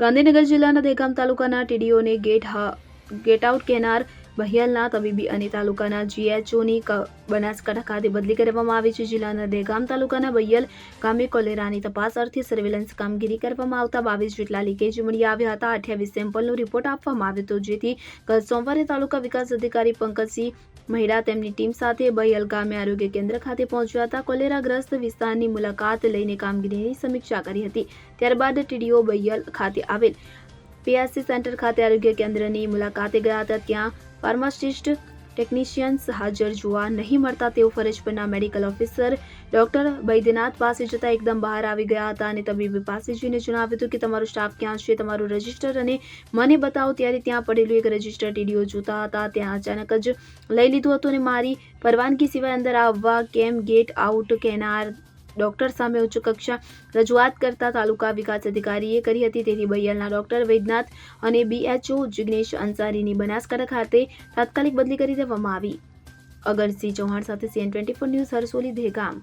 ગાંધીનગર જિલ્લાના દહેગામ તાલુકાના ટીડીઓને get out કહેનાર બહિયાલના તબીબી અને તાલુકાના જીએચઓની બનાસકાંઠા ખાતે બદલી કરવામાં આવી છે. જિલ્લાના દહેગામ તાલુકાના બહિયાલ ગામે કોલેરાની તપાસ અર્થે સર્વેલન્સ કામગીરી કરવામાં આવતા 22 જેટલા લીકેજ મળી આવ્યા હતા. 28 સેમ્પલનો રિપોર્ટ આપવામાં આવ્યો હતો, જેથી ગત સોમવારે તાલુકા વિકાસ અધિકારી પંકજસિંહ મહિડા તેમની ટીમ સાથે બહિયાલ ગામે આરોગ્ય કેન્દ્ર ખાતે પહોંચ્યા હતા. કોલેરાગ્રસ્ત વિસ્તારની મુલાકાત લઈને કામગીરીની સમીક્ષા કરી હતી. ત્યારબાદ ટીડીઓ બહિયાલ ખાતે આવેલ પીએચસી સેન્ટર ખાતે આરોગ્ય કેન્દ્રની મુલાકાતે ગયા હતા. ત્યાં ફાર્માસિસ્ટ ટેકનિશિયન્સ હાજર જોવા નહીં મળતા તેઓ ફરજ પરના મેડિકલ ઓફિસર ડોક્ટર બૈદ્યનાથ પાસે જતા એકદમ બહાર આવી ગયા હતા અને તબીબ પાસે જઈને જણાવ્યું હતું કે તમારો સ્ટાફ ક્યાં છે, તમારું રજિસ્ટર અને મને બતાવો. ત્યારે ત્યાં પડેલું એક રજિસ્ટર ટીડીઓ જોતા હતા. ત્યાં અચાનક જ લઈ લીધું હતું અને મારી પરવાનગી સિવાય અંદર આવવા કેમ ગેટ આઉટ કહેનાર ડોક્ટર સામે ઉચ્ચ કક્ષા રજૂઆત કરતા તાલુકા વિકાસ અધિકારીએ કરી હતી. તેથી બહિયાલના ડોક્ટર વૈદ્યનાથ અને બીએચઓ જિગ્નેશ અંસારીની બનાસકાંઠા ખાતે તાત્કાલિક બદલી કરી દેવામાં આવી. અગરસિંહ ચૌહાણ સાથે CN24 ન્યૂઝ, હરસોલી, દહેગામ.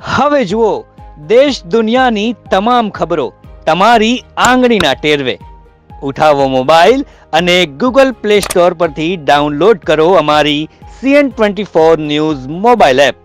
હવે જુઓ દેશ દુનિયાની તમામ ખબરો તમારી આંગળીના ટેરવે. ઉઠાવો મોબાઈલ અને Google Play Store પરથી ડાઉનલોડ કરો અમારી CN24 ન્યૂઝ મોબાઈલ એપ.